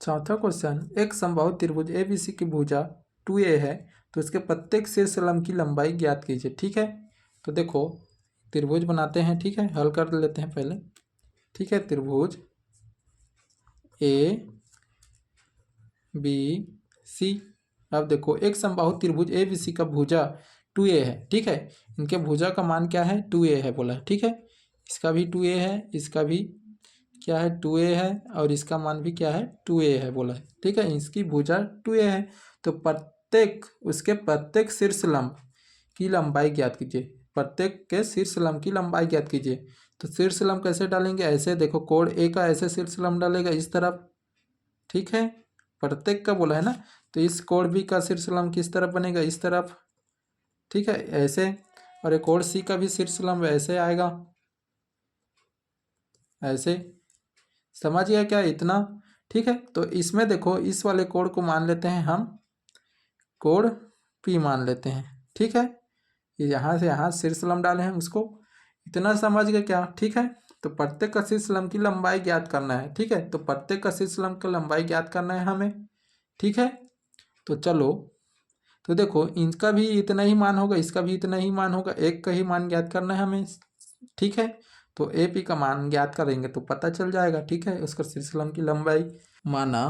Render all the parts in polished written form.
चौथा क्वेश्चन, एक समबाहु त्रिभुज ABC की भुजा 2A है तो इसके प्रत्येक शीर्ष लंब की लंबाई ज्ञात कीजिए। ठीक है, तो देखो त्रिभुज बनाते हैं। ठीक है, हल कर लेते हैं पहले। ठीक है, त्रिभुज ABC। अब देखो एक समबाहु त्रिभुज ABC का भुजा 2A है। ठीक है, इनके भुजा का मान क्या है, 2A है बोला है। ठीक है, इसका भी 2A है, इसका भी क्या है 2A है, और इसका मान भी क्या है 2A है बोला है। ठीक है, इसकी भुजा 2A है तो उसके प्रत्येक शीर्ष लंब की लंबाई ज्ञात कीजिए। प्रत्येक के शीर्ष लंब की लंबाई ज्ञात कीजिए। तो शीर्ष लंब कैसे डालेंगे, ऐसे देखो कोण ए का ऐसे शीर्ष लंब डालेगा इस तरफ। ठीक है, प्रत्येक का बोला है ना, तो इस कोण बी का शीर्ष लंब किस तरफ बनेगा, इस तरफ। ठीक है, ऐसे। और एक कोण सी का भी शीर्ष लंब ऐसे आएगा, ऐसे। समझ गया क्या इतना। ठीक है, तो इसमें देखो इस वाले कोण को मान लेते हैं हम कोण पी मान लेते हैं। ठीक है, यहाँ से यहाँ शीर्ष लंब डाले हैं उसको। इतना समझ गए क्या। ठीक है, तो प्रत्येक का शीर्ष लंब की लंबाई ज्ञात करना है। ठीक है, तो प्रत्येक का शीर्ष लंब की लंबाई ज्ञात करना है हमें। ठीक है, तो चलो, तो देखो इनका भी इतना ही मान होगा, इसका भी इतना ही मान होगा, एक का ही मान ज्ञात करना है हमें। ठीक है, तो AP का मान ज्ञात करेंगे तो पता चल जाएगा। ठीक है, उसका शीर्ष लंब की लंबाई। माना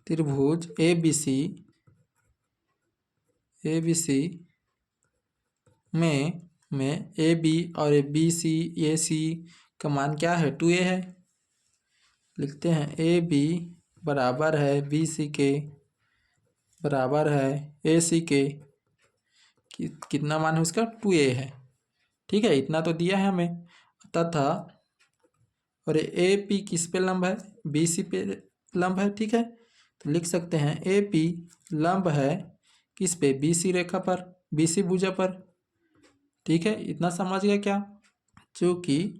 त्रिभुज ABC में AB और BC AC का मान क्या है, 2A है। लिखते हैं AB बराबर है BC के बराबर है AC के। कितना मान है उसका, 2A है। ठीक है, इतना तो दिया है हमें। तथा और AP किस पे लंब है, BC पे लंब है। ठीक है, तो लिख सकते हैं AP लंब है किस पे, BC रेखा पर, BC भुजा पर। ठीक है, इतना समझ गया क्या। जो कि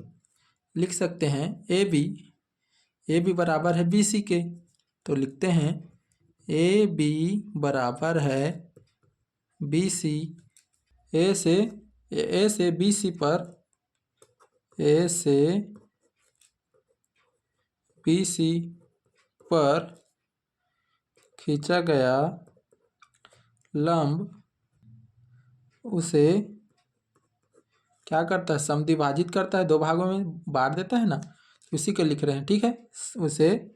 लिख सकते हैं AB बराबर है BC के, तो लिखते हैं AB बराबर है BC। A से BC पर, A से BC पर खींचा गया लंब उसे क्या करता है, समद्विभाजित करता है, दो भागों में बांट देता है ना, उसी को लिख रहे हैं। ठीक है, उसे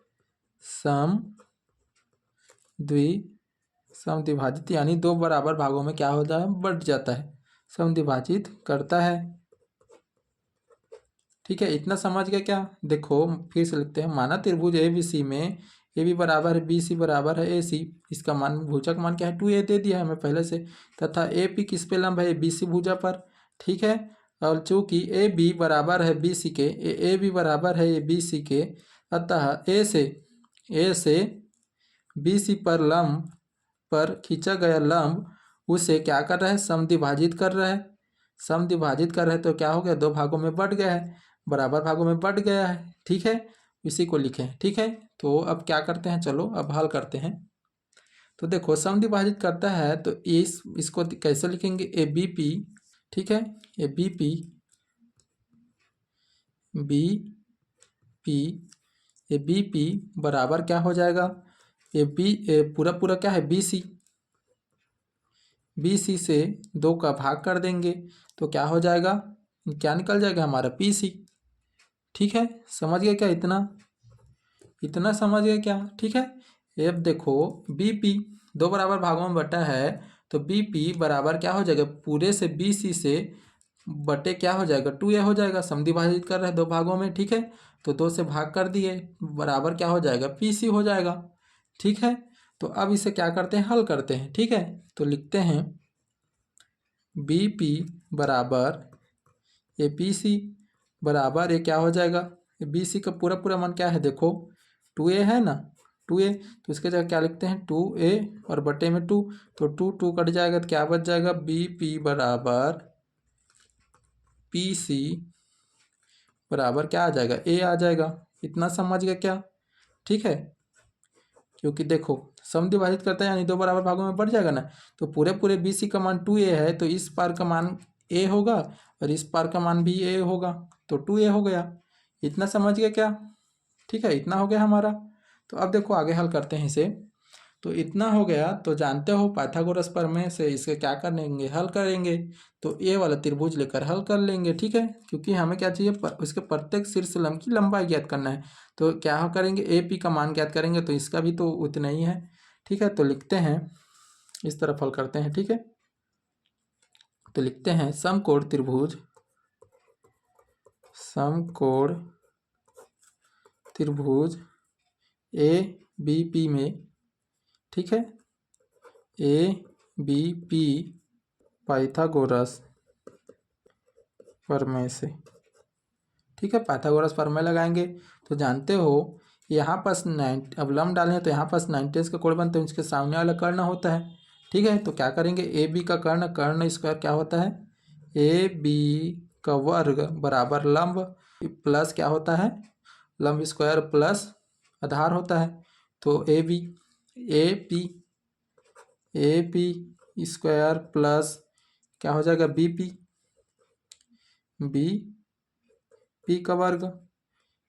समद्विभाजित यानी दो बराबर भागों में क्या होता है, बट जाता है, समद्विभाजित करता है। ठीक है, इतना समझ गया क्या। देखो फिर से लिखते हैं, माना त्रिभुज ABC में AB बराबर है BC बराबर है AC। इसका मान, भुजा का मान क्या है, 2A दे दिया है हमें पहले से। तथा AP किस पे लंब है, BC भुजा पर। ठीक है, और चूंकि AB बराबर है BC के, AB बराबर है BC के, अतः A से BC पर लंब पर खींचा गया लंब उसे क्या कर रहा है, समद्विभाजित कर रहा है। समद्विभाजित कर रहा है तो क्या हो गया, दो भागों में बट गया है, बराबर भागों में बट गया है। ठीक है, इसी को लिखें। ठीक है, तो अब क्या करते हैं, चलो अब हल करते हैं। तो देखो समद्विभाजित करता है तो इसको कैसे लिखेंगे, ABP। ठीक है, ABP BP बराबर क्या हो जाएगा, पूरा पूरा क्या है BC से 2 का भाग कर देंगे तो क्या हो जाएगा, क्या निकल जाएगा हमारा PC। ठीक है, समझ गए क्या इतना समझ गए क्या। ठीक है, अब देखो BP दो बराबर भागों में बटा है तो BP बराबर क्या हो जाएगा, पूरे से BC से बटे क्या हो जाएगा, 2A हो जाएगा। समद्विभाजित कर रहे हैं दो भागों में। ठीक है, तो 2 से भाग कर दिए, बराबर क्या हो जाएगा, PC हो जाएगा। ठीक है, तो अब इसे क्या करते हैं, हल करते हैं। ठीक है, तो लिखते हैं BP बराबर PC बराबर ये क्या हो जाएगा, BC का पूरा पूरा मान क्या है, देखो 2A है ना, 2A, तो इसके जगह क्या लिखते हैं, 2A और बटे में 2, तो 2 कट जाएगा तो क्या बच जाएगा, BP बराबर PC बराबर क्या आ जाएगा, A आ जाएगा। इतना समझ गया क्या। ठीक है, क्योंकि देखो समद्विभाजित करता है यानी दो बराबर भागों में बढ़ जाएगा ना, तो पूरे पूरे BC का मान 2A है तो इस पार का मान A होगा और इस पार का मान भी A होगा, तो 2A हो गया। इतना समझ गया क्या। ठीक है, इतना हो गया हमारा। तो अब देखो आगे हल करते हैं इसे। तो इतना हो गया। तो जानते हो पाइथागोरस प्रमेय से इसे क्या करेंगे, हल करेंगे। तो ये वाला त्रिभुज लेकर हल कर लेंगे, ठीक है। क्योंकि हमें क्या चाहिए, उसके प्रत्येक शीर्ष लंब की लंबाई ज्ञात करना है। तो क्या करेंगे, ए पी का मान ज्ञात करेंगे। तो इसका भी तो उतना ही है, ठीक है। तो लिखते हैं, इस तरफ हल करते हैं, ठीक है। तो लिखते हैं समकोण त्रिभुज, समकोण त्रिभुज ए बी पी में, ठीक है, ए बी पी पाइथागोरस प्रमेय से, ठीक है। पाइथागोरस प्रमेय लगाएंगे। तो जानते हो यहाँ पास 90, अब लंब डाले हैं तो यहाँ पास 90 का कोण बनता है, इसके सामने वाला कर्ण होता है, ठीक है। तो क्या करेंगे, ए बी का कर्ण, कर्ण स्क्वायर क्या होता है, ए बी का वर्ग बराबर लंब प्लस क्या होता है, लंब स्क्वायर प्लस आधार होता है। तो A B, A P square plus क्या हो जाएगा, बी पी का वर्ग।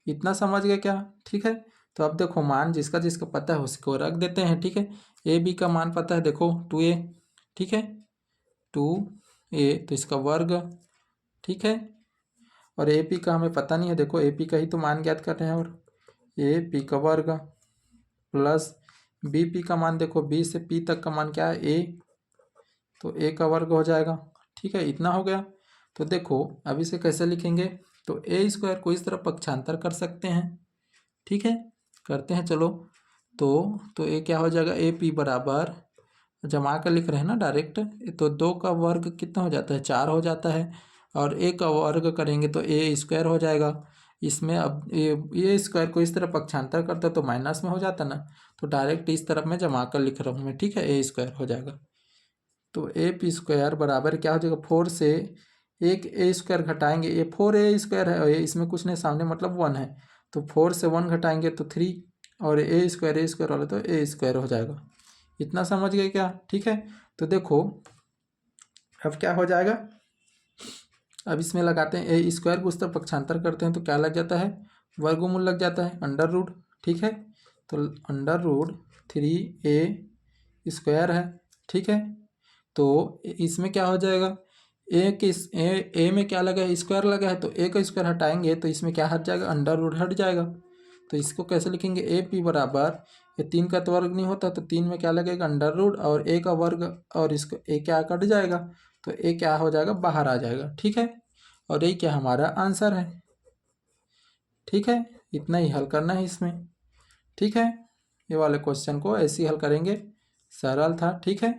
इतना समझ गए क्या, ठीक है। तो अब देखो मान जिसका जिसका पता है उसको रख देते हैं, ठीक है। ए बी का मान पता है, देखो 2a, ठीक है, 2a, तो इसका वर्ग, ठीक है। और ए पी का हमें पता नहीं है, देखो ए पी का ही तो मान ज्ञात कर रहे हैं। और ए पी का वर्ग प्लस बी पी का मान, देखो बी से पी तक का मान क्या है, ए, तो ए का वर्ग हो जाएगा, ठीक है। इतना हो गया। तो देखो अब इसे कैसे लिखेंगे, तो ए स्क्वायर को इस तरफ पक्षांतर कर सकते हैं, ठीक है। करते हैं चलो। तो ए क्या हो जाएगा, ए पी बराबर, जमा कर लिख रहे हैं ना डायरेक्ट, तो 2 का वर्ग कितना हो जाता है, 4 हो जाता है। और ए का वर्ग करेंगे तो ए स्क्वायर हो जाएगा। इसमें अब ए स्क्वायर को इस तरफ पक्षांतर करता तो माइनस में हो जाता ना, तो डायरेक्ट इस तरफ में जमा कर लिख रहा हूँ मैं, ठीक है। ए स्क्वायर हो जाएगा। तो ए पी स्क्वायर बराबर क्या हो जाएगा, 4 से एक ए स्क्वायर घटाएंगे, ये 4a स्क्वायर है और इसमें कुछ नहीं, सामने मतलब 1 है। तो 4 से 1 घटाएंगे तो 3, और ए स्क्वायर वाला तो ए स्क्वायर हो जाएगा। इतना समझ गए क्या, ठीक है। तो देखो अब क्या हो जाएगा, अब इसमें लगाते हैं ए स्क्वायर को उस तरफ पक्षांतर करते हैं तो क्या लग जाता है, वर्गमूल लग जाता है, अंडर रूट, ठीक है। तो अंडर रूट 3a स्क्वायर है, ठीक है। तो इसमें क्या हो जाएगा, ए में क्या लगा है, स्क्वायर लगा है, तो ए का स्क्वायर हटाएंगे तो इसमें क्या हट जाएगा, अंडर रूट हट जाएगा। तो इसको कैसे लिखेंगे, ए पी बराबर, ये 3 का तो वर्ग नहीं होता, तो 3 में क्या लगेगा, अंडर रूट और ए का वर्ग, और इसको ए क्या कट जाएगा, तो ए क्या हो जाएगा, बाहर आ जाएगा, ठीक है। और ये क्या हमारा आंसर है, ठीक है। इतना ही हल करना है इसमें, ठीक है। ये वाले क्वेश्चन को ऐसे ही हल करेंगे, सरल था, ठीक है।